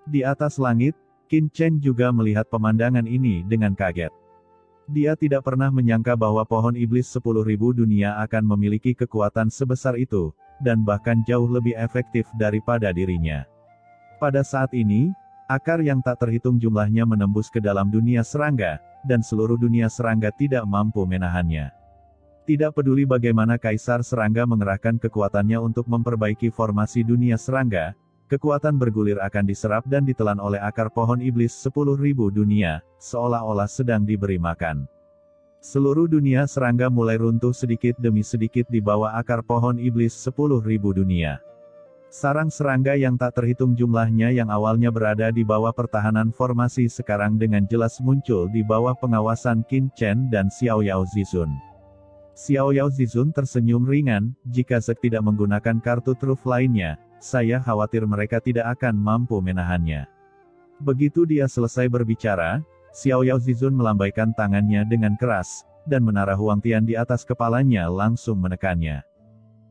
Di atas langit, Qin Chen juga melihat pemandangan ini dengan kaget. Dia tidak pernah menyangka bahwa pohon iblis 10.000 dunia akan memiliki kekuatan sebesar itu, dan bahkan jauh lebih efektif daripada dirinya. Pada saat ini, akar yang tak terhitung jumlahnya menembus ke dalam dunia serangga, dan seluruh dunia serangga tidak mampu menahannya. Tidak peduli bagaimana Kaisar Serangga mengerahkan kekuatannya untuk memperbaiki formasi dunia serangga, kekuatan bergulir akan diserap dan ditelan oleh akar pohon iblis 10.000 dunia, seolah-olah sedang diberi makan. Seluruh dunia serangga mulai runtuh sedikit demi sedikit di bawah akar pohon iblis 10.000 dunia. Sarang serangga yang tak terhitung jumlahnya yang awalnya berada di bawah pertahanan formasi sekarang dengan jelas muncul di bawah pengawasan Qin Chen dan Xiao Yao Zizun. Xiao Yao Zizun tersenyum ringan, jika Zek tidak menggunakan kartu truf lainnya, saya khawatir mereka tidak akan mampu menahannya. Begitu dia selesai berbicara, Xiao Yao Zizun melambaikan tangannya dengan keras, dan menara Huang Tian di atas kepalanya langsung menekannya.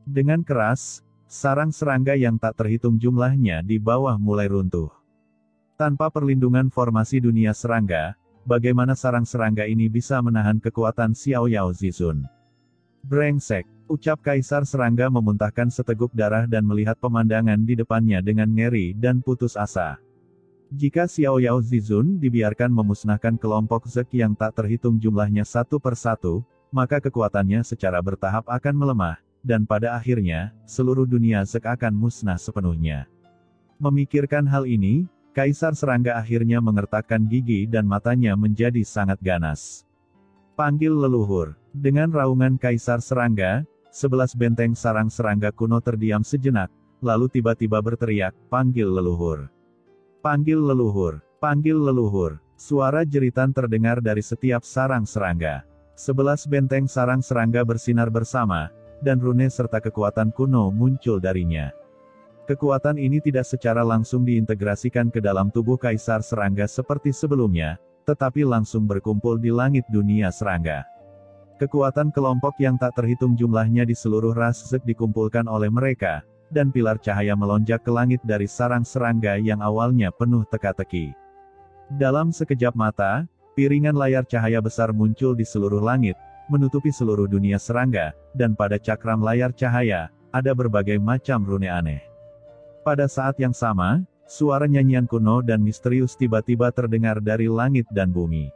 Dengan keras, sarang serangga yang tak terhitung jumlahnya di bawah mulai runtuh. Tanpa perlindungan formasi dunia serangga, bagaimana sarang serangga ini bisa menahan kekuatan Xiao Yao Zizun? Brengsek, ucap Kaisar Serangga memuntahkan seteguk darah dan melihat pemandangan di depannya dengan ngeri dan putus asa. Jika Xiao Yao Zizun dibiarkan memusnahkan kelompok Zek yang tak terhitung jumlahnya satu persatu, maka kekuatannya secara bertahap akan melemah, dan pada akhirnya, seluruh dunia Zek akan musnah sepenuhnya. Memikirkan hal ini, Kaisar Serangga akhirnya mengertakkan gigi dan matanya menjadi sangat ganas. Panggil leluhur. Dengan raungan Kaisar Serangga, 11 benteng sarang serangga kuno terdiam sejenak, lalu tiba-tiba berteriak, panggil leluhur. Panggil leluhur. Panggil leluhur. Suara jeritan terdengar dari setiap sarang serangga. 11 benteng sarang serangga bersinar bersama, dan rune serta kekuatan kuno muncul darinya. Kekuatan ini tidak secara langsung diintegrasikan ke dalam tubuh Kaisar Serangga seperti sebelumnya, tetapi langsung berkumpul di langit dunia serangga. Kekuatan kelompok yang tak terhitung jumlahnya di seluruh ras Zek dikumpulkan oleh mereka, dan pilar cahaya melonjak ke langit dari sarang serangga yang awalnya penuh teka-teki. Dalam sekejap mata, piringan layar cahaya besar muncul di seluruh langit, menutupi seluruh dunia serangga, dan pada cakram layar cahaya, ada berbagai macam rune aneh. Pada saat yang sama, suara nyanyian kuno dan misterius tiba-tiba terdengar dari langit dan bumi.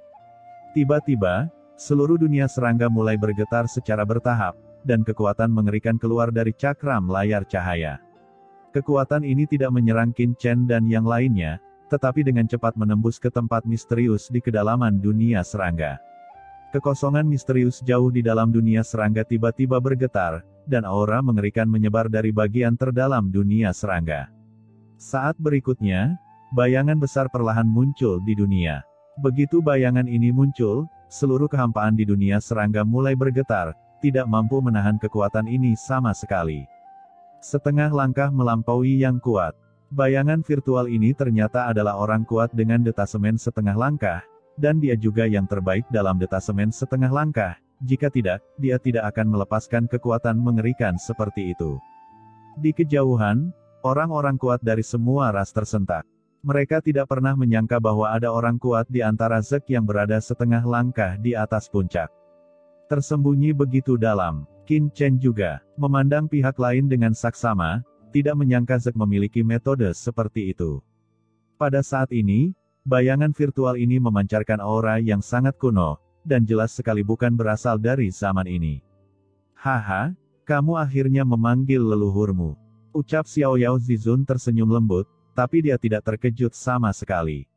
Tiba-tiba, seluruh dunia serangga mulai bergetar secara bertahap, dan kekuatan mengerikan keluar dari cakram layar cahaya. Kekuatan ini tidak menyerang Qin Chen dan yang lainnya, tetapi dengan cepat menembus ke tempat misterius di kedalaman dunia serangga. Kekosongan misterius jauh di dalam dunia serangga tiba-tiba bergetar, dan aura mengerikan menyebar dari bagian terdalam dunia serangga. Saat berikutnya, bayangan besar perlahan muncul di dunia. Begitu bayangan ini muncul, seluruh kehampaan di dunia serangga mulai bergetar, tidak mampu menahan kekuatan ini sama sekali. Setengah langkah melampaui yang kuat. Bayangan virtual ini ternyata adalah orang kuat dengan detasemen setengah langkah, dan dia juga yang terbaik dalam detasemen setengah langkah. Jika tidak, dia tidak akan melepaskan kekuatan mengerikan seperti itu. Di kejauhan, orang-orang kuat dari semua ras tersentak. Mereka tidak pernah menyangka bahwa ada orang kuat di antara Zek yang berada setengah langkah di atas puncak. Tersembunyi begitu dalam, Qin Chen juga memandang pihak lain dengan saksama, tidak menyangka Zek memiliki metode seperti itu. Pada saat ini, bayangan virtual ini memancarkan aura yang sangat kuno, dan jelas sekali bukan berasal dari zaman ini. Haha, kamu akhirnya memanggil leluhurmu. Ucap Xiao Yao Zizun tersenyum lembut, tapi dia tidak terkejut sama sekali.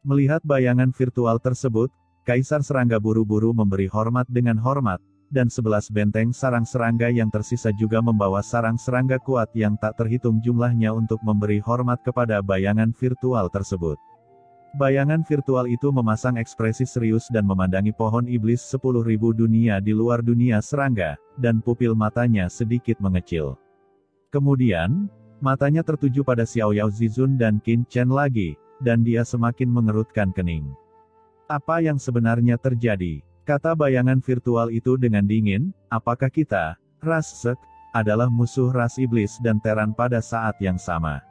Melihat bayangan virtual tersebut, Kaisar Serangga buru-buru memberi hormat dengan hormat, dan 11 benteng sarang serangga yang tersisa juga membawa sarang serangga kuat yang tak terhitung jumlahnya untuk memberi hormat kepada bayangan virtual tersebut. Bayangan virtual itu memasang ekspresi serius dan memandangi pohon iblis 10.000 dunia di luar dunia serangga, dan pupil matanya sedikit mengecil. Kemudian, matanya tertuju pada Xiao Yao Zizun dan Qin Chen lagi, dan dia semakin mengerutkan kening. Apa yang sebenarnya terjadi? Kata bayangan virtual itu dengan dingin, apakah kita, ras Zek, adalah musuh ras iblis dan Teran pada saat yang sama?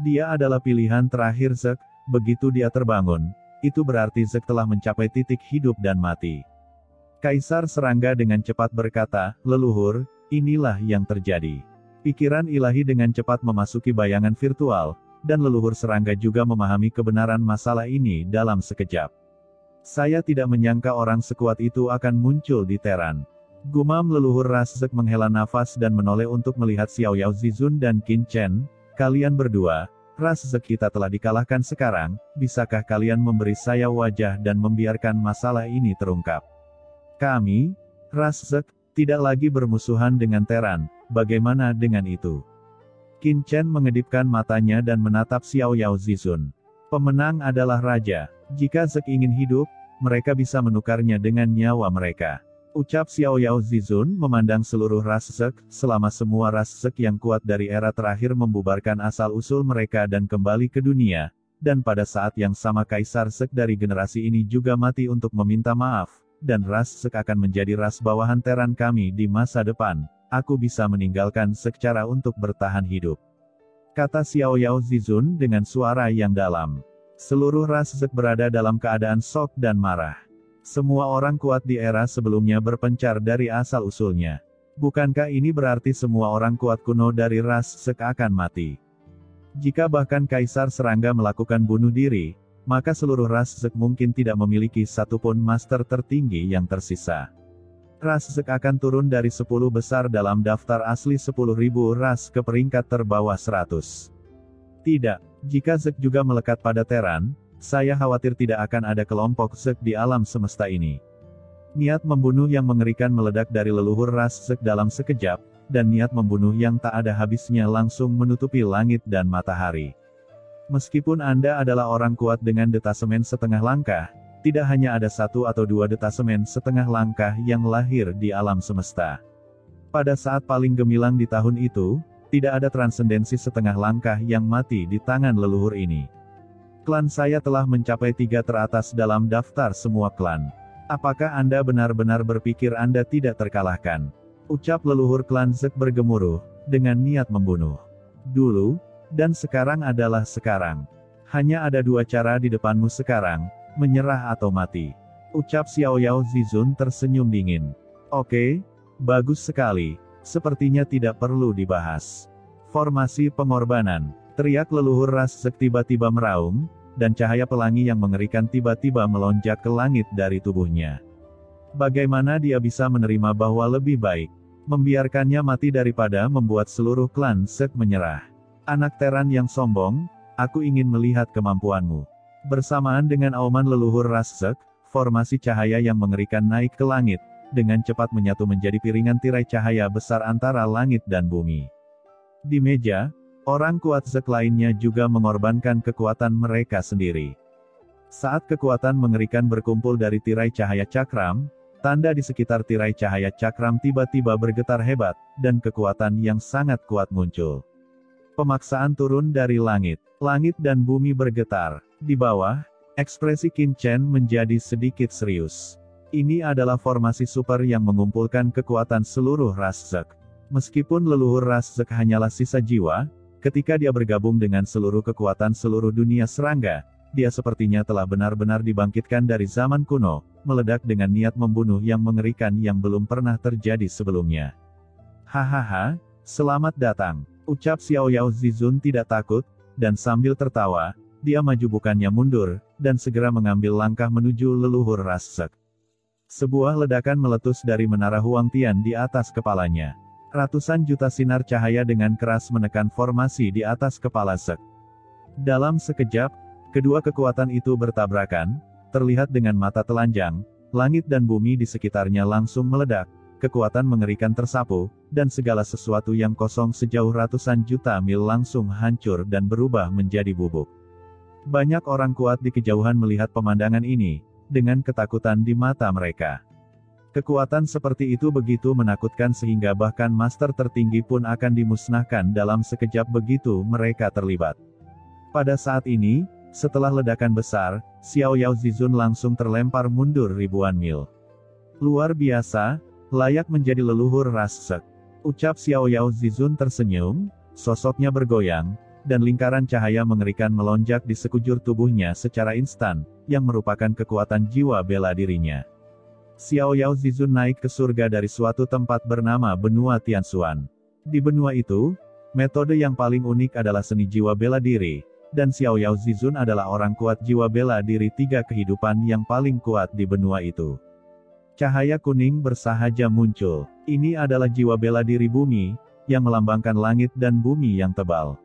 Dia adalah pilihan terakhir Zek. Begitu dia terbangun, itu berarti Zek telah mencapai titik hidup dan mati. Kaisar serangga dengan cepat berkata, "Leluhur, inilah yang terjadi." Pikiran ilahi dengan cepat memasuki bayangan virtual, dan leluhur serangga juga memahami kebenaran masalah ini dalam sekejap. "Saya tidak menyangka orang sekuat itu akan muncul di Teran." Gumam leluhur ras Zek menghela nafas dan menoleh untuk melihat Xiao Yao Zizun dan Qin Chen. "Kalian berdua, ras Zek kita telah dikalahkan sekarang, bisakah kalian memberi saya wajah dan membiarkan masalah ini terungkap?" "Kami, ras Zek, tidak lagi bermusuhan dengan Teran, bagaimana dengan itu?" Qin Chen mengedipkan matanya dan menatap Xiao Yao Zizun. "Pemenang adalah raja. Jika Zek ingin hidup, mereka bisa menukarnya dengan nyawa mereka." Ucap Xiao Yao Zizun memandang seluruh ras Zek, selama semua ras Zek yang kuat dari era terakhir membubarkan asal-usul mereka dan kembali ke dunia, dan pada saat yang sama Kaisar Zek dari generasi ini juga mati untuk meminta maaf, dan ras Zek akan menjadi ras bawahan Teran kami di masa depan. Aku bisa meninggalkan Zek cara untuk bertahan hidup," kata Xiao Yao Zizun dengan suara yang dalam. Seluruh ras Zek berada dalam keadaan shock dan marah. Semua orang kuat di era sebelumnya berpencar dari asal-usulnya. Bukankah ini berarti semua orang kuat kuno dari ras Zek akan mati? Jika bahkan Kaisar Serangga melakukan bunuh diri, maka seluruh ras Zek mungkin tidak memiliki satupun master tertinggi yang tersisa. Ras Zek akan turun dari 10 besar dalam daftar asli 10.000 ras ke peringkat terbawah 100. Tidak, jika Zek juga melekat pada Teran, saya khawatir tidak akan ada kelompok Zek di alam semesta ini. Niat membunuh yang mengerikan meledak dari leluhur ras Zek dalam sekejap, dan niat membunuh yang tak ada habisnya langsung menutupi langit dan matahari. Meskipun Anda adalah orang kuat dengan detasemen setengah langkah, tidak hanya ada 1 atau 2 detasemen setengah langkah yang lahir di alam semesta. Pada saat paling gemilang di tahun itu, tidak ada transendensi setengah langkah yang mati di tangan leluhur ini. Klan saya telah mencapai 3 teratas dalam daftar semua klan. Apakah Anda benar-benar berpikir Anda tidak terkalahkan? Ucap leluhur klan Zek bergemuruh, dengan niat membunuh. Dulu, dan sekarang adalah sekarang. Hanya ada 2 cara di depanmu sekarang, menyerah atau mati. Ucap Xiao Yao Zizun tersenyum dingin. "Oke, bagus sekali. Sepertinya tidak perlu dibahas." "Formasi pengorbanan," teriak leluhur ras Zek tiba-tiba meraung, dan cahaya pelangi yang mengerikan tiba-tiba melonjak ke langit dari tubuhnya. Bagaimana dia bisa menerima bahwa lebih baik membiarkannya mati daripada membuat seluruh klan Zek menyerah? "Anak Teran yang sombong, aku ingin melihat kemampuanmu." Bersamaan dengan auman leluhur ras Zek, formasi cahaya yang mengerikan naik ke langit, dengan cepat menyatu menjadi piringan tirai cahaya besar antara langit dan bumi. Di meja, orang kuat Zek lainnya juga mengorbankan kekuatan mereka sendiri. Saat kekuatan mengerikan berkumpul dari tirai cahaya cakram, tanda di sekitar tirai cahaya cakram tiba-tiba bergetar hebat, dan kekuatan yang sangat kuat muncul. Pemaksaan turun dari langit. Langit dan bumi bergetar. Di bawah, ekspresi Qin Chen menjadi sedikit serius. Ini adalah formasi super yang mengumpulkan kekuatan seluruh ras Zek. Meskipun leluhur ras Zek hanyalah sisa jiwa, ketika dia bergabung dengan seluruh kekuatan seluruh dunia serangga, dia sepertinya telah benar-benar dibangkitkan dari zaman kuno, meledak dengan niat membunuh yang mengerikan yang belum pernah terjadi sebelumnya. "Hahaha, selamat datang," ucap Xiao Yao Zizun tidak takut, dan sambil tertawa, dia maju bukannya mundur, dan segera mengambil langkah menuju leluhur ras Zek. Sebuah ledakan meletus dari menara Huangtian di atas kepalanya. Ratusan juta sinar cahaya dengan keras menekan formasi di atas kepala Zek. Dalam sekejap, kedua kekuatan itu bertabrakan, terlihat dengan mata telanjang, langit dan bumi di sekitarnya langsung meledak, kekuatan mengerikan tersapu, dan segala sesuatu yang kosong sejauh ratusan juta mil langsung hancur dan berubah menjadi bubuk. Banyak orang kuat di kejauhan melihat pemandangan ini, dengan ketakutan di mata mereka. Kekuatan seperti itu begitu menakutkan sehingga bahkan master tertinggi pun akan dimusnahkan dalam sekejap begitu mereka terlibat. Pada saat ini, setelah ledakan besar, Xiao Yao Zizun langsung terlempar mundur ribuan mil. "Luar biasa, layak menjadi leluhur ras Zek," ucap Xiao Yao Zizun tersenyum, sosoknya bergoyang, dan lingkaran cahaya mengerikan melonjak di sekujur tubuhnya secara instan, yang merupakan kekuatan jiwa bela dirinya. Xiao Yao Zizun naik ke surga dari suatu tempat bernama Benua Tianxuan. Di benua itu, metode yang paling unik adalah seni jiwa bela diri, dan Xiao Yao Zizun adalah orang kuat jiwa bela diri 3 kehidupan yang paling kuat di benua itu. Cahaya kuning bersahaja muncul. Ini adalah jiwa bela diri bumi, yang melambangkan langit dan bumi yang tebal.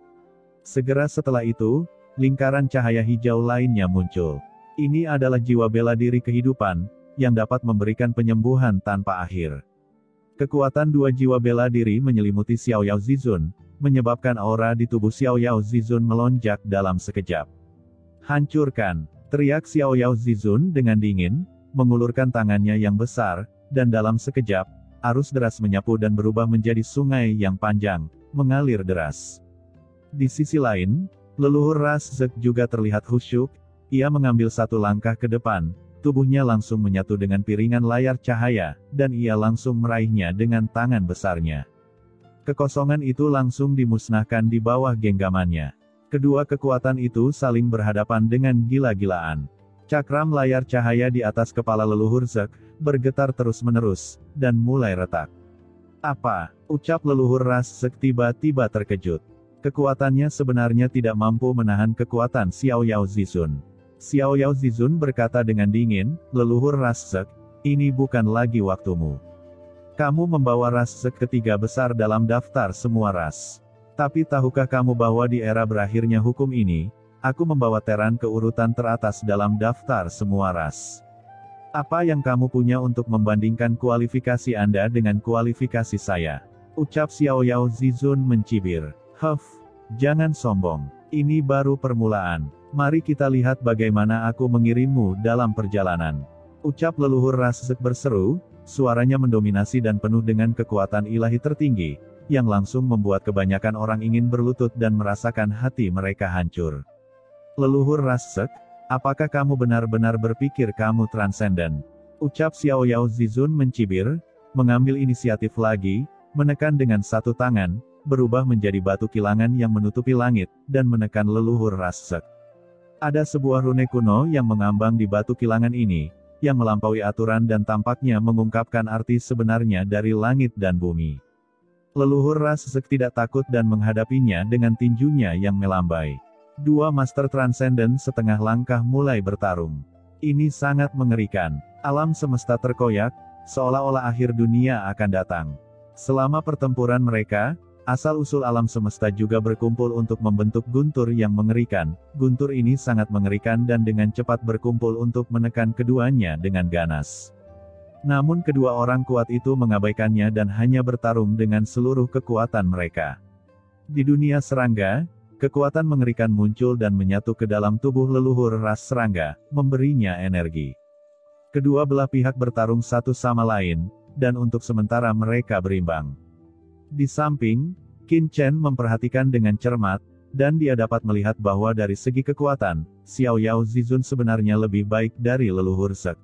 Segera setelah itu, lingkaran cahaya hijau lainnya muncul. Ini adalah jiwa bela diri kehidupan, yang dapat memberikan penyembuhan tanpa akhir. Kekuatan 2 jiwa bela diri menyelimuti Xiao Yao Zizun, menyebabkan aura di tubuh Xiao Yao Zizun melonjak dalam sekejap. "Hancurkan!" teriak Xiao Yao Zizun dengan dingin, mengulurkan tangannya yang besar, dan dalam sekejap, arus deras menyapu dan berubah menjadi sungai yang panjang, mengalir deras. Di sisi lain, leluhur ras Zek juga terlihat khusyuk, ia mengambil satu langkah ke depan, tubuhnya langsung menyatu dengan piringan layar cahaya, dan ia langsung meraihnya dengan tangan besarnya. Kekosongan itu langsung dimusnahkan di bawah genggamannya. Kedua kekuatan itu saling berhadapan dengan gila-gilaan. Cakram layar cahaya di atas kepala leluhur Zek, bergetar terus-menerus, dan mulai retak. "Apa?" ucap leluhur ras Zek tiba-tiba terkejut. Kekuatannya sebenarnya tidak mampu menahan kekuatan Xiao Yao Zizun. Xiao Yao Zizun berkata dengan dingin, "Leluhur ras Zek, ini bukan lagi waktumu. Kamu membawa ras Zek ketiga besar dalam daftar semua ras. Tapi tahukah kamu bahwa di era berakhirnya hukum ini, aku membawa Terran ke urutan teratas dalam daftar semua ras. Apa yang kamu punya untuk membandingkan kualifikasi Anda dengan kualifikasi saya?" ucap Xiao Yao Zizun mencibir. Jangan sombong. Ini baru permulaan. Mari kita lihat bagaimana aku mengirimmu dalam perjalanan." ucap leluhur ras Zek berseru, suaranya mendominasi dan penuh dengan kekuatan ilahi tertinggi, yang langsung membuat kebanyakan orang ingin berlutut dan merasakan hati mereka hancur. "Leluhur ras Zek, apakah kamu benar-benar berpikir kamu transenden?" ucap Xiao Yao Zizun mencibir, mengambil inisiatif lagi, menekan dengan satu tangan, berubah menjadi batu kilangan yang menutupi langit, dan menekan leluhur ras Zek. Ada sebuah rune kuno yang mengambang di batu kilangan ini, yang melampaui aturan dan tampaknya mengungkapkan arti sebenarnya dari langit dan bumi. Leluhur ras Zek tidak takut dan menghadapinya dengan tinjunya yang melambai. 2 master transenden setengah langkah mulai bertarung. Ini sangat mengerikan. Alam semesta terkoyak, seolah-olah akhir dunia akan datang. Selama pertempuran mereka, asal-usul alam semesta juga berkumpul untuk membentuk guntur yang mengerikan. Guntur ini sangat mengerikan dan dengan cepat berkumpul untuk menekan keduanya dengan ganas. Namun kedua orang kuat itu mengabaikannya dan hanya bertarung dengan seluruh kekuatan mereka. Di dunia serangga, kekuatan mengerikan muncul dan menyatu ke dalam tubuh leluhur ras serangga, memberinya energi. Kedua belah pihak bertarung satu sama lain, dan untuk sementara mereka berimbang. Di samping, Qin Chen memperhatikan dengan cermat, dan dia dapat melihat bahwa dari segi kekuatan, Xiao Yao Zizun sebenarnya lebih baik dari leluhur Zek.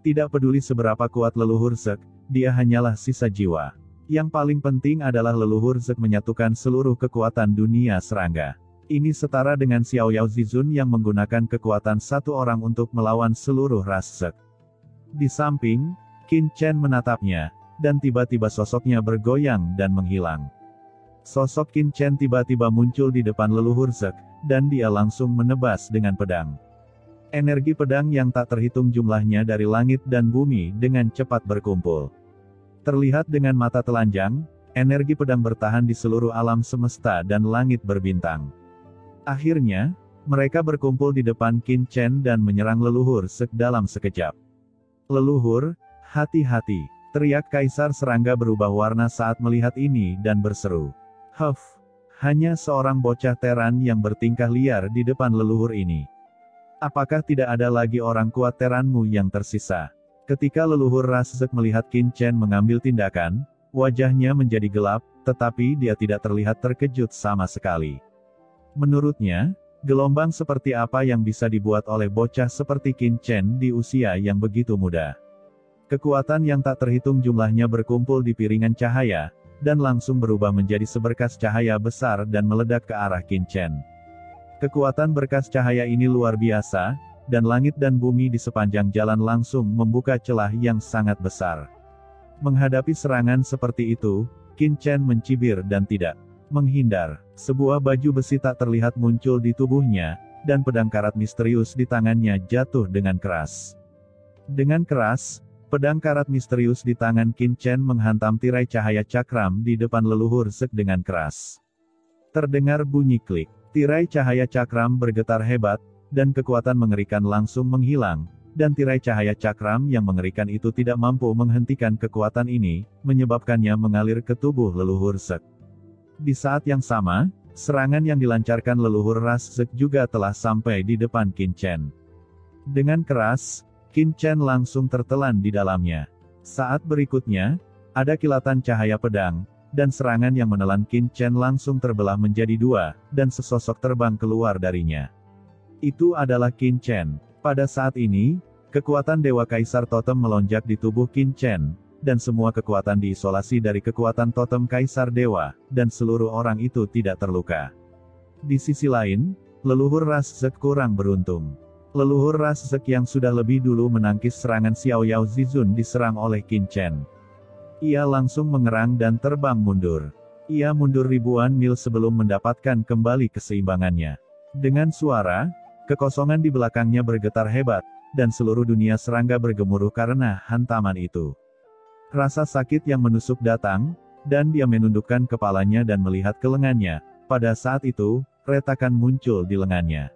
Tidak peduli seberapa kuat leluhur Zek, dia hanyalah sisa jiwa. Yang paling penting adalah leluhur Zek menyatukan seluruh kekuatan dunia serangga. Ini setara dengan Xiao Yao Zizun yang menggunakan kekuatan satu orang untuk melawan seluruh ras Zek. Di samping, Qin Chen menatapnya, dan tiba-tiba sosoknya bergoyang dan menghilang. Sosok Qin Chen tiba-tiba muncul di depan leluhur Zek, dan dia langsung menebas dengan pedang. Energi pedang yang tak terhitung jumlahnya dari langit dan bumi dengan cepat berkumpul. Terlihat dengan mata telanjang, energi pedang bertahan di seluruh alam semesta dan langit berbintang. Akhirnya, mereka berkumpul di depan Qin Chen dan menyerang leluhur Zek dalam sekejap. "Leluhur, hati-hati!" teriak Kaisar Serangga berubah warna saat melihat ini dan berseru. Hanya seorang bocah Terran yang bertingkah liar di depan leluhur ini. Apakah tidak ada lagi orang kuat Terranmu yang tersisa? Ketika leluhur ras Zek melihat Qin Chen mengambil tindakan, wajahnya menjadi gelap, tetapi dia tidak terlihat terkejut sama sekali. Menurutnya, gelombang seperti apa yang bisa dibuat oleh bocah seperti Qin Chen di usia yang begitu muda? Kekuatan yang tak terhitung jumlahnya berkumpul di piringan cahaya, dan langsung berubah menjadi seberkas cahaya besar dan meledak ke arah Qin Chen. Kekuatan berkas cahaya ini luar biasa, dan langit dan bumi di sepanjang jalan langsung membuka celah yang sangat besar. Menghadapi serangan seperti itu, Qin Chen mencibir dan tidak menghindar. Sebuah baju besi tak terlihat muncul di tubuhnya, dan pedang karat misterius di tangannya jatuh dengan keras. Dengan keras, pedang karat misterius di tangan Qin Chen menghantam tirai cahaya cakram di depan leluhur Zek dengan keras. Terdengar bunyi klik. Tirai cahaya cakram bergetar hebat, dan kekuatan mengerikan langsung menghilang, dan tirai cahaya cakram yang mengerikan itu tidak mampu menghentikan kekuatan ini, menyebabkannya mengalir ke tubuh leluhur Zek. Di saat yang sama, serangan yang dilancarkan leluhur ras Zek juga telah sampai di depan Qin Chen. Dengan keras, Qin Chen langsung tertelan di dalamnya. Saat berikutnya, ada kilatan cahaya pedang, dan serangan yang menelan Qin Chen langsung terbelah menjadi dua, dan sesosok terbang keluar darinya. Itu adalah Qin Chen. Pada saat ini, kekuatan Dewa Kaisar Totem melonjak di tubuh Qin Chen, dan semua kekuatan diisolasi dari kekuatan Totem Kaisar Dewa, dan seluruh orang itu tidak terluka. Di sisi lain, leluhur ras Zek kurang beruntung. Leluhur ras Zek yang sudah lebih dulu menangkis serangan Xiao Yao Zizun diserang oleh Qin Chen. Ia langsung mengerang dan terbang mundur. Ia mundur ribuan mil sebelum mendapatkan kembali keseimbangannya. Dengan suara, kekosongan di belakangnya bergetar hebat, dan seluruh dunia serangga bergemuruh karena hantaman itu. Rasa sakit yang menusuk datang, dan dia menundukkan kepalanya dan melihat ke lengannya. Pada saat itu, retakan muncul di lengannya.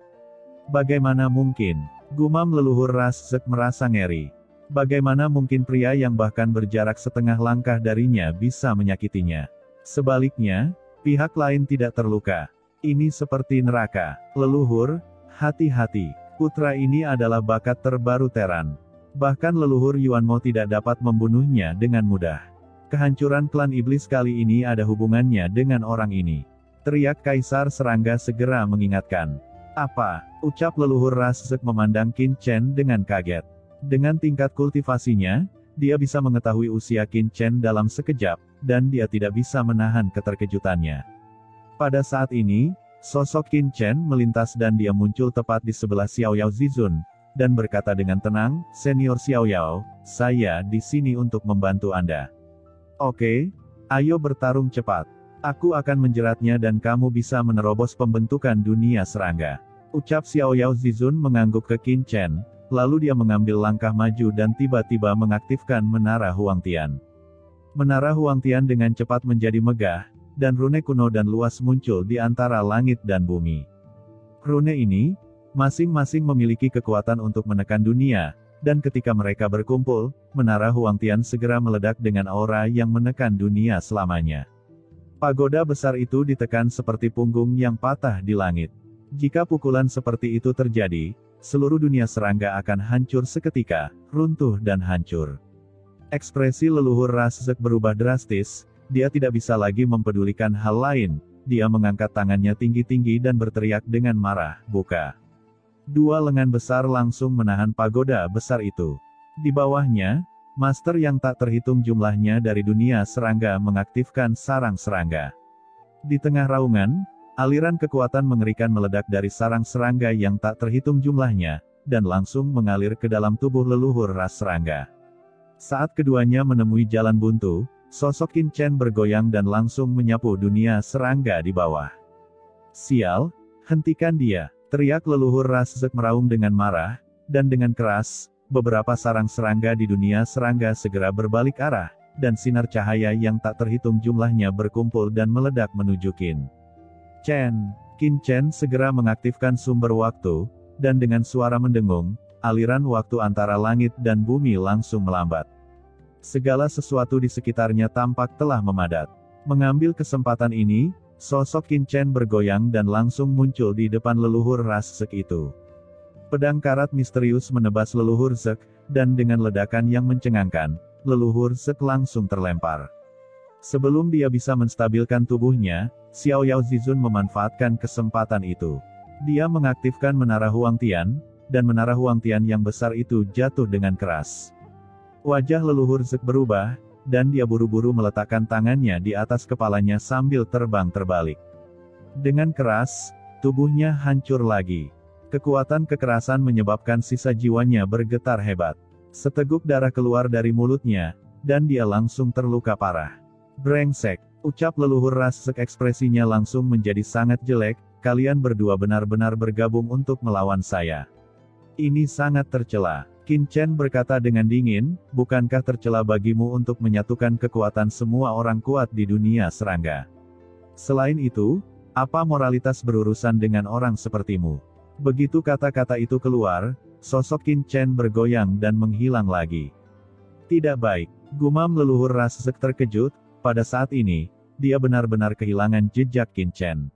Bagaimana mungkin? Gumam leluhur ras Zek merasa ngeri. Bagaimana mungkin pria yang bahkan berjarak setengah langkah darinya bisa menyakitinya? Sebaliknya, pihak lain tidak terluka. Ini seperti neraka. Leluhur, hati-hati. Putra ini adalah bakat terbaru Teran. Bahkan leluhur Yuanmo tidak dapat membunuhnya dengan mudah. Kehancuran klan iblis kali ini ada hubungannya dengan orang ini. Teriak Kaisar Serangga segera mengingatkan. Apa? Ucap leluhur ras Zek memandang Qin Chen dengan kaget. Dengan tingkat kultivasinya, dia bisa mengetahui usia Qin Chen dalam sekejap, dan dia tidak bisa menahan keterkejutannya. Pada saat ini, sosok Qin Chen melintas dan dia muncul tepat di sebelah Xiao Yao Zizun, dan berkata dengan tenang, "Senior Xiao Yao, saya di sini untuk membantu Anda." "Oke, ayo bertarung cepat. Aku akan menjeratnya dan kamu bisa menerobos pembentukan dunia serangga." Ucap Xiao Yao Zizun mengangguk ke Qin Chen. Lalu dia mengambil langkah maju dan tiba-tiba mengaktifkan Menara Huangtian. Menara Huangtian dengan cepat menjadi megah, dan rune kuno dan luas muncul di antara langit dan bumi. Rune ini, masing-masing memiliki kekuatan untuk menekan dunia, dan ketika mereka berkumpul, Menara Huangtian segera meledak dengan aura yang menekan dunia selamanya. Pagoda besar itu ditekan seperti punggung yang patah di langit. Jika pukulan seperti itu terjadi, seluruh dunia serangga akan hancur seketika, runtuh dan hancur. Ekspresi leluhur ras Zek berubah drastis, dia tidak bisa lagi mempedulikan hal lain, dia mengangkat tangannya tinggi-tinggi dan berteriak dengan marah, "Buka!" Dua lengan besar langsung menahan pagoda besar itu. Di bawahnya, master yang tak terhitung jumlahnya dari dunia serangga mengaktifkan sarang serangga. Di tengah raungan, aliran kekuatan mengerikan meledak dari sarang serangga yang tak terhitung jumlahnya, dan langsung mengalir ke dalam tubuh leluhur ras serangga. Saat keduanya menemui jalan buntu, sosok Qin Chen bergoyang dan langsung menyapu dunia serangga di bawah. "Sial, hentikan dia!" teriak leluhur ras Zek meraung dengan marah, dan dengan keras, beberapa sarang serangga di dunia serangga segera berbalik arah, dan sinar cahaya yang tak terhitung jumlahnya berkumpul dan meledak menuju Qin Chen segera mengaktifkan sumber waktu, dan dengan suara mendengung, aliran waktu antara langit dan bumi langsung melambat. Segala sesuatu di sekitarnya tampak telah memadat. Mengambil kesempatan ini, sosok Qin Chen bergoyang dan langsung muncul di depan leluhur ras Zek itu. Pedang karat misterius menebas leluhur Zek, dan dengan ledakan yang mencengangkan, leluhur Zek langsung terlempar. Sebelum dia bisa menstabilkan tubuhnya, Xiao Yao Zizun memanfaatkan kesempatan itu. Dia mengaktifkan Menara Huangtian, dan Menara Huangtian yang besar itu jatuh dengan keras. Wajah leluhur Zek berubah, dan dia buru-buru meletakkan tangannya di atas kepalanya sambil terbang terbalik. Dengan keras, tubuhnya hancur lagi. Kekuatan kekerasan menyebabkan sisa jiwanya bergetar hebat. Seteguk darah keluar dari mulutnya, dan dia langsung terluka parah. "Brengsek," ucap leluhur Rasek, ekspresinya langsung menjadi sangat jelek. "Kalian berdua benar-benar bergabung untuk melawan saya. Ini sangat tercela." Qin Chen berkata dengan dingin, "Bukankah tercela bagimu untuk menyatukan kekuatan semua orang kuat di dunia serangga? Selain itu, apa moralitas berurusan dengan orang sepertimu?" Begitu kata-kata itu keluar, sosok Qin Chen bergoyang dan menghilang lagi. "Tidak baik," gumam leluhur Rasek terkejut. Pada saat ini, dia benar-benar kehilangan jejak Qin Chen.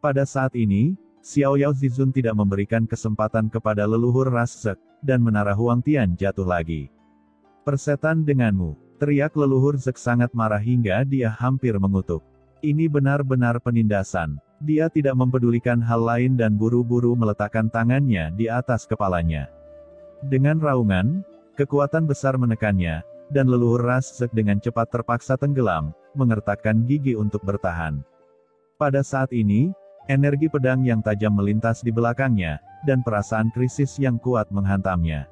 Pada saat ini, Xiao Yao Zizun tidak memberikan kesempatan kepada leluhur Rasek, dan Menara Huangtian jatuh lagi. "Persetan denganmu," teriak leluhur Zek sangat marah hingga dia hampir mengutuk. Ini benar-benar penindasan. Dia tidak mempedulikan hal lain dan buru-buru meletakkan tangannya di atas kepalanya. Dengan raungan, kekuatan besar menekannya, dan leluhur Rasek dengan cepat terpaksa tenggelam, mengertakkan gigi untuk bertahan. Pada saat ini, energi pedang yang tajam melintas di belakangnya, dan perasaan krisis yang kuat menghantamnya.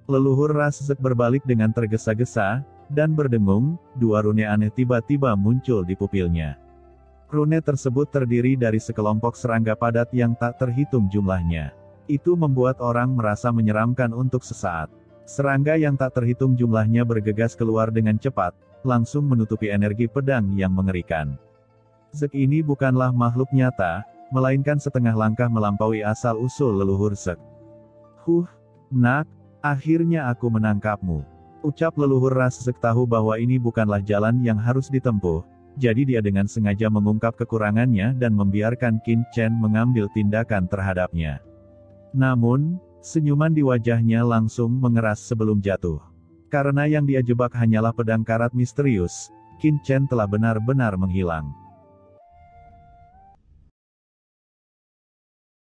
Leluhur Rasek berbalik dengan tergesa-gesa, dan berdengung, dua rune aneh tiba-tiba muncul di pupilnya. Rune tersebut terdiri dari sekelompok serangga padat yang tak terhitung jumlahnya. Itu membuat orang merasa menyeramkan untuk sesaat. Serangga yang tak terhitung jumlahnya bergegas keluar dengan cepat, langsung menutupi energi pedang yang mengerikan. Zek ini bukanlah makhluk nyata, melainkan setengah langkah melampaui asal-usul leluhur Zek. Nak, akhirnya aku menangkapmu," ucap leluhur Rasek tahu bahwa ini bukanlah jalan yang harus ditempuh, jadi dia dengan sengaja mengungkap kekurangannya dan membiarkan Qin Chen mengambil tindakan terhadapnya. Namun, senyuman di wajahnya langsung mengeras sebelum jatuh. Karena yang dia jebak hanyalah pedang karat misterius, Qin Chen telah benar-benar menghilang.